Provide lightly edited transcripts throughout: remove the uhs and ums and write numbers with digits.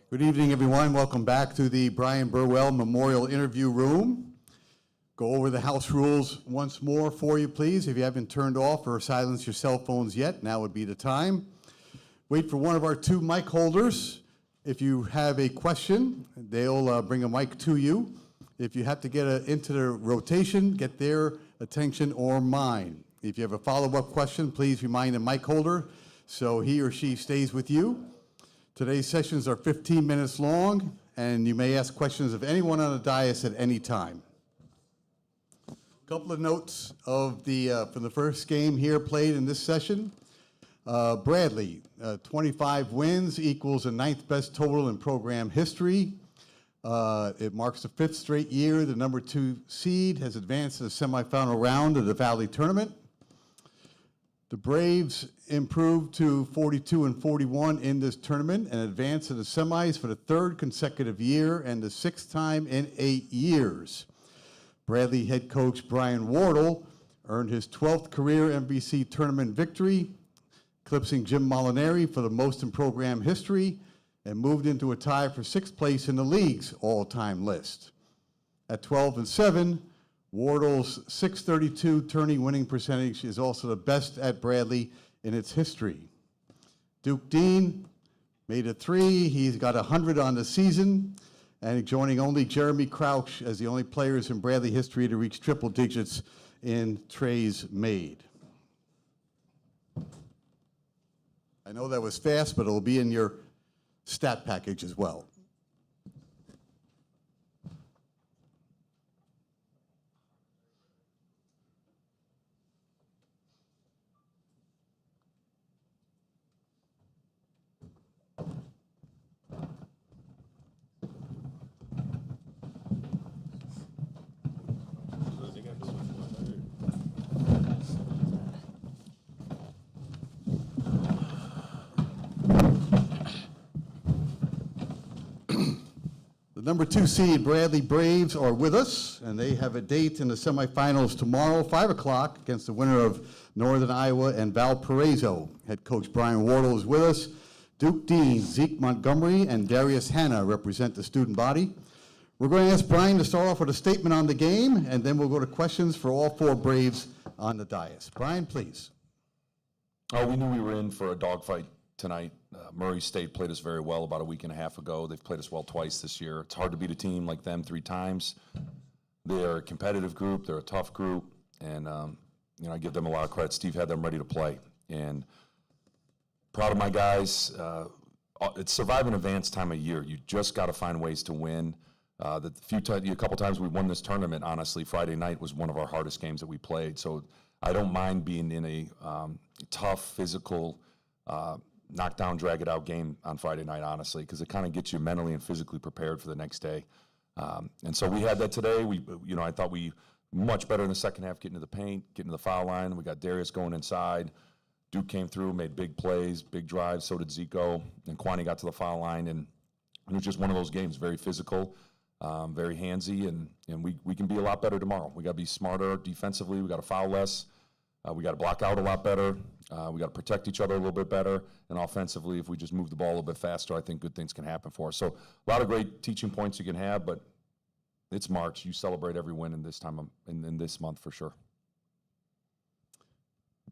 Good evening, everyone. Welcome back to the Brian Burwell Memorial Interview Room. Go over the house rules once more for you, please. If you haven't turned off or silenced your cell phones yet, now would be the time. Wait for one of our two mic holders. If you have a question, they'll bring a mic to you. If you have to get into the rotation, get their attention or mine. If you have a follow-up question, please remind the mic holder so he or she stays with you. Today's sessions are 15 minutes long, and you may ask questions of anyone on the dais at any time. A couple of notes of from the first game here played in this session. Bradley, 25 wins equals the 9th best total in program history. It marks the 5th straight year the number 2 seed has advanced to the semifinal round of the Valley Tournament. The Braves improved to 42-41 in this tournament and advanced to the semis for the 3rd consecutive year and the 6th time in 8 years. Bradley head coach Brian Wardle earned his 12th career MVC tournament victory, eclipsing Jim Molinari for the most in program history, and moved into a tie for 6th place in the league's all-time list. At 12-7, Wardle's .632 tourney winning percentage is also the best at Bradley in its history. Duke Dean made a 3. He's got 100 on the season, and joining only Jeremy Crouch as the only players in Bradley history to reach triple digits in trays made. I know that was fast, but it'll be in your stat package as well. Number 2 seed Bradley Braves are with us, and they have a date in the semifinals tomorrow, 5 o'clock, against the winner of Northern Iowa and Valparaiso. Head coach Brian Wardle is with us. Duke Dean, Zeke Montgomery, and Darius Hanna represent the student body. We're going to ask Brian to start off with a statement on the game, and then we'll go to questions for all 4 Braves on the dais. Brian, please. Oh, we knew we were in for a dogfight tonight. Murray State played us very well about a week and a half ago. They've played us well twice this year. It's hard to beat a team like them 3 times. They're a competitive group. They're a tough group. And, I give them a lot of credit. Steve had them ready to play. And proud of my guys. It's survive and advance time of year. You just got to find ways to win. A couple times we won this tournament, honestly, Friday night was one of our hardest games that we played. So I don't mind being in a tough, physical, knock-down, drag-it-out game on Friday night, honestly, because it kind of gets you mentally and physically prepared for the next day. And so we had that today. I thought we much better in the second half, getting to the paint, getting to the foul line. We got Darius going inside. Duke came through, made big plays, big drives. So did Zico. And Kwani got to the foul line. And it was just one of those games, very physical, very handsy, and we can be a lot better tomorrow. We got to be smarter defensively. We got to foul less. We got to block out a lot better. We got to protect each other a little bit better. And offensively, if we just move the ball a little bit faster, I think good things can happen for us. So a lot of great teaching points you can have, but it's March. You celebrate every win in this time in this month for sure.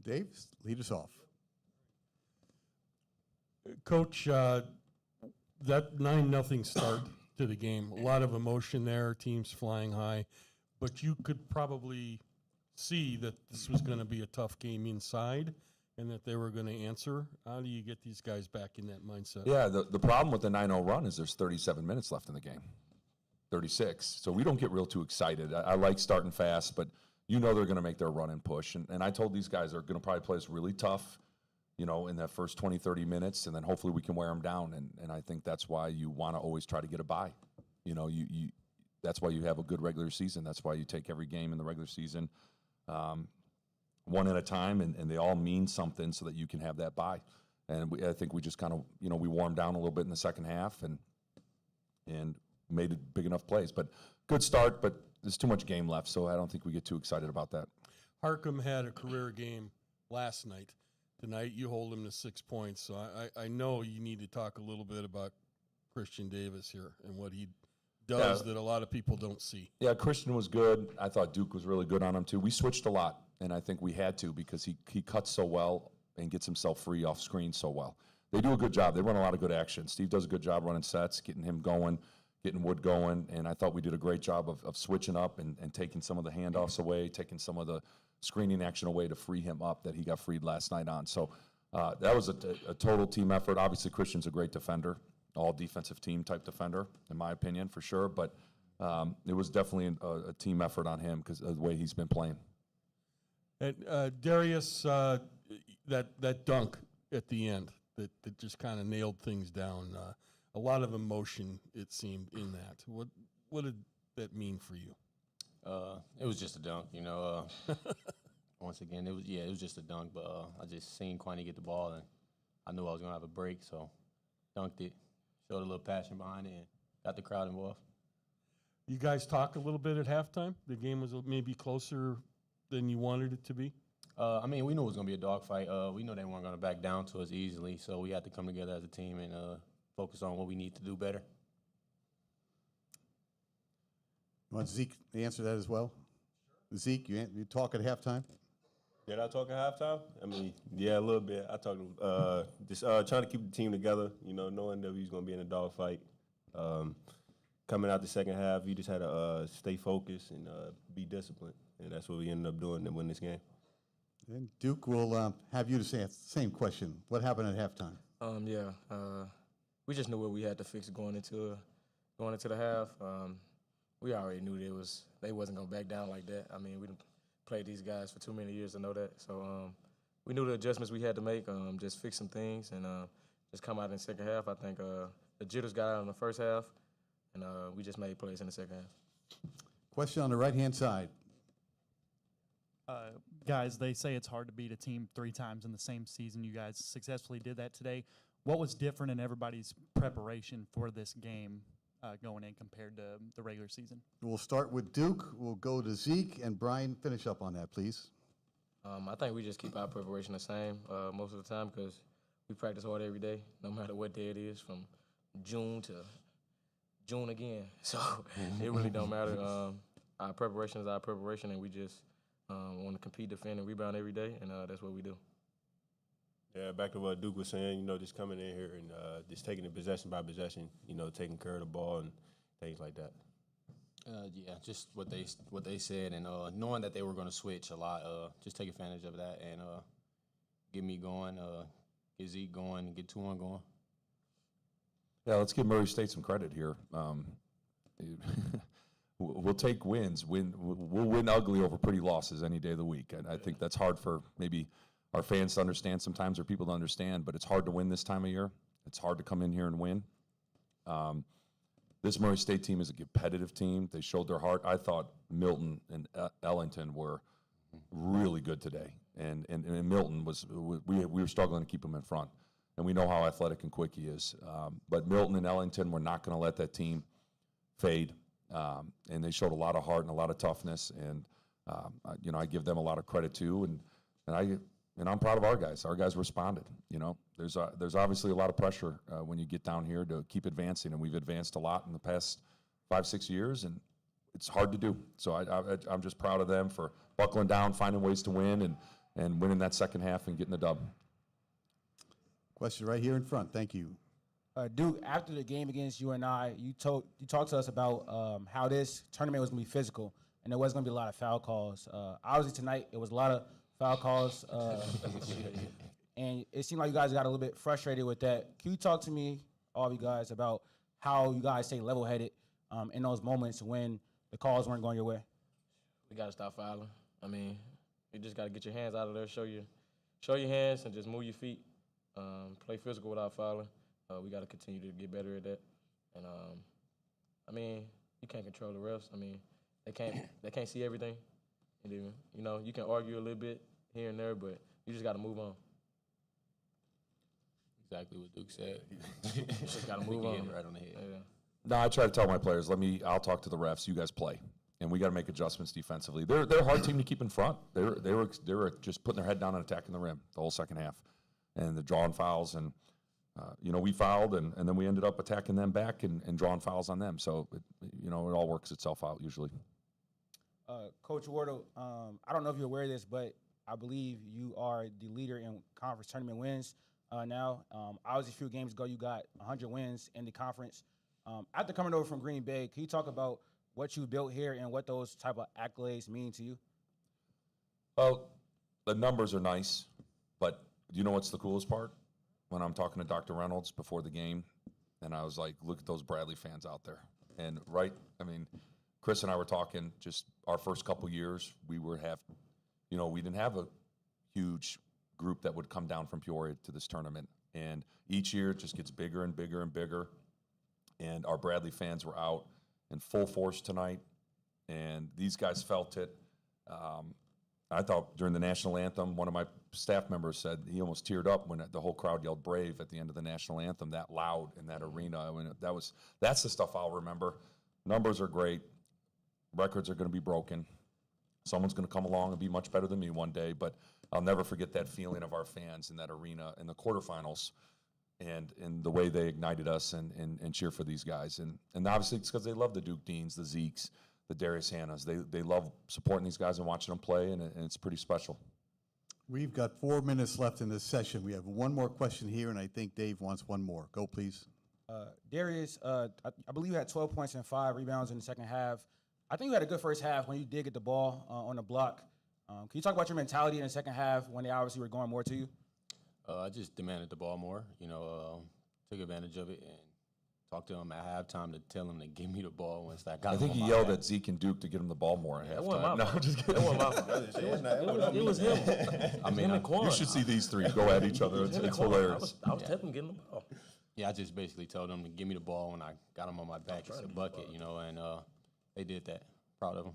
Dave, lead us off. Coach, that 9-0 start to the game, a lot of emotion there, teams flying high, but you could probably see that this was going to be a tough game inside and that they were going to answer. How do you get these guys back in that mindset? Yeah, the problem with the 9-0 run is there's 37 minutes left in the game, 36. So we don't get real too excited. I like starting fast, but they're going to make their run and push. And I told these guys they're going to probably play us really tough, in that first 20, 30 minutes, and then hopefully we can wear them down. And I think that's why you want to always try to get a bye. That's why you have a good regular season. That's why you take every game in the regular season. one at a time, and they all mean something so that you can have that bye. And I think we just kind of, we warmed down a little bit in the second half and made it big enough plays. But good start, but there's too much game left, so I don't think we get too excited about that. Harcum had a career game last night. Tonight you hold him to 6 points. So I know you need to talk a little bit about Christian Davis here and what he does that a lot of people don't see. Yeah, Christian was good. I thought Duke was really good on him too. We switched a lot, and I think we had to because he cuts so well and gets himself free off screen so well. They do a good job. They run a lot of good action. Steve does a good job running sets, getting him going, getting Wood going, and I thought we did a great job of switching up and taking some of the handoffs away, taking some of the screening action away to free him up that he got freed last night on. So that was a total team effort. Obviously, Christian's a great defender, all defensive team type defender, in my opinion, for sure. But it was definitely a team effort on him because of the way he's been playing. And Darius, that dunk at the end that just kind of nailed things down. A lot of emotion, it seemed, in that. What did that mean for you? It was just a dunk, Once again, it was just a dunk, but I just seen Kwani get the ball, and I knew I was gonna have a break, so dunked it, showed a little passion behind it, and got the crowd involved. You guys talked a little bit at halftime. The game was maybe closer than you wanted it to be. We knew it was gonna be a dogfight. We knew they weren't gonna back down to us easily, so we had to come together as a team and focus on what we need to do better. You want Zeke to answer that as well? Zeke, you talk at halftime? Did I talk at halftime? Yeah, a little bit. I talked just trying to keep the team together, knowing that we was going to be in a dogfight. Coming out the second half, we just had to stay focused and be disciplined, and that's what we ended up doing to win this game. And Duke will have you to say the same question. What happened at halftime? We just knew what we had to fix going into the half. We already knew they wasn't gonna back down like that. We played these guys for too many years to know that. So we knew the adjustments we had to make, just fix some things, and just come out in the second half. I think the jitters got out in the first half, and we just made plays in the second half. Question on the right-hand side. Guys, they say it's hard to beat a team 3 times in the same season. You guys successfully did that today. What was different in everybody's preparation for this game going in compared to the regular season? We'll start with Duke. We'll go to Zeke, and Brian, finish up on that, please. I think we just keep our preparation the same most of the time because we practice hard every day, no matter what day it is, from June to June again. So it really don't matter. Our preparation is our preparation, and we just want to compete, defend, and rebound every day, and that's what we do. Yeah, back to what Duke was saying, just coming in here and just taking it possession by possession, taking care of the ball and things like that. Just what they said, and knowing that they were going to switch a lot, just take advantage of that and get me going, get Zeke going, and get Tuan going. Yeah, let's give Murray State some credit here. We'll take wins. We'll win ugly over pretty losses any day of the week. And I think that's hard for maybe our fans to understand sometimes, or people to understand, but it's hard to win this time of year. It's hard to come in here and win. This Murray State team is a competitive team. They showed their heart. I thought Milton and Ellington were really good today. And Milton we were struggling to keep him in front. And we know how athletic and quick he is. But Milton and Ellington were not going to let that team fade. And they showed a lot of heart and a lot of toughness. And, I give them a lot of credit too. And I'm proud of our guys. Our guys responded. There's obviously a lot of pressure when you get down here to keep advancing, and we've advanced a lot in the past 5-6 years, and it's hard to do. So I'm just proud of them for buckling down, finding ways to win, and winning that second half and getting the dub. Question right here in front. Thank you. Duke, after the game against UNI, you talked to us about how this tournament was going to be physical, and there was going to be a lot of foul calls. Obviously tonight it was a lot of foul calls, and it seemed like you guys got a little bit frustrated with that. Can you talk to me, all of you guys, about how you guys stay level-headed in those moments when the calls weren't going your way? We got to stop fouling. You just got to get your hands out of there, show your hands, and just move your feet. Play physical without fouling. We got to continue to get better at that. And you can't control the refs. They can't see everything. And you can argue a little bit here and there, but you just got to move on. Exactly what Duke said. Just got to I think move he on. hit it right on the head. Yeah. No, I try to tell my players, I'll talk to the refs, you guys play. And we got to make adjustments defensively. They're a hard team to keep in front. They were just putting their head down and attacking the rim the whole second half. And they're drawing fouls. And, we fouled, and then we ended up attacking them back and drawing fouls on them. So, it all works itself out usually. Coach Wardle, I don't know if you're aware of this, but I believe you are the leader in conference tournament wins now. Obviously, a few games ago, you got 100 wins in the conference. After coming over from Green Bay, can you talk about what you built here and what those type of accolades mean to you? Well, the numbers are nice, but do you know what's the coolest part? When I'm talking to Dr. Reynolds before the game, and I was like, look at those Bradley fans out there. And Chris and I were talking just our first couple years, we didn't have a huge group that would come down from Peoria to this tournament. And each year it just gets bigger and bigger and bigger. And our Bradley fans were out in full force tonight, and these guys felt it. I thought during the national anthem, one of my staff members said he almost teared up when the whole crowd yelled "Brave" at the end of the national anthem, that loud in that arena. I mean, that's the stuff I'll remember. Numbers are great. Records are going to be broken. Someone's going to come along and be much better than me one day, but I'll never forget that feeling of our fans in that arena in the quarterfinals and the way they ignited us and cheer for these guys. And obviously it's because they love the Duke Deans, the Zekes, the Darius Hannahs. They love supporting these guys and watching them play, and it's pretty special. We've got 4 minutes left in this session. We have one more question here, and I think Dave wants one more. Go, please. Darius, I believe you had 12 points and 5 rebounds in the second half. I think you had a good first half when you did get the ball on the block. Can you talk about your mentality in the second half when they obviously were going more to you? I just demanded the ball more, took advantage of it and talked to him at halftime to tell him to give me the ball once I got I think he yelled at Zeke and Duke to get him the ball more at That wasn't halftime. my No, fault. I'm just kidding. That wasn't my fault. It was him. I mean, You should see these three go at each other. It's hilarious. I was telling him getting the ball. I just basically told them to give me the ball when I got them on my back. It's a bucket, and they did that. Proud of them.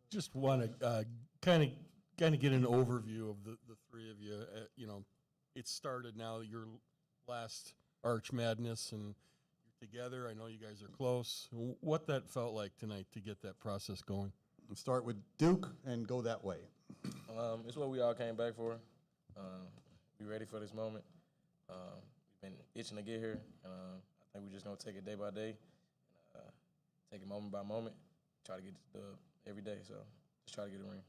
Just want to kind of get an overview of the three of you. It started now, your last Arch Madness, and you're together. I know you guys are close. What that felt like tonight to get that process going? We'll start with Duke and go that way. It's what we all came back for. We ready for this moment. We've been itching to get here. I think we're just going to take it day by day, take it moment by moment, try to get the dub every day. So just try to get a ring.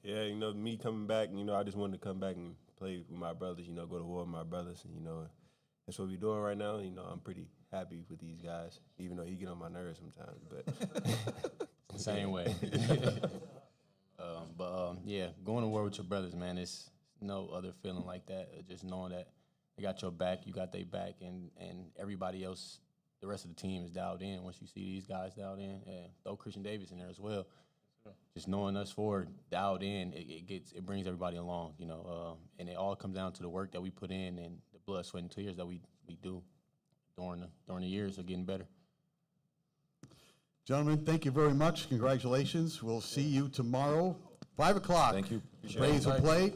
Yeah, me coming back, I just wanted to come back and play with my brothers, go to war with my brothers. And, that's what we're doing right now. I'm pretty happy with these guys, even though he get on my nerves sometimes. But Same way. Yeah, going to war with your brothers, man, it's no other feeling like that. Just knowing that they got your back, you got their back, and everybody else, the rest of the team is dialed in. Once you see these guys dialed in, throw Christian Davis in there as well. Just knowing us four dialed in, it brings everybody along, and it all comes down to the work that we put in and the blood, sweat, and tears that we do during the years of getting better. Gentlemen, thank you very much. Congratulations. We'll see you tomorrow, 5 o'clock. Thank you. Braves will play.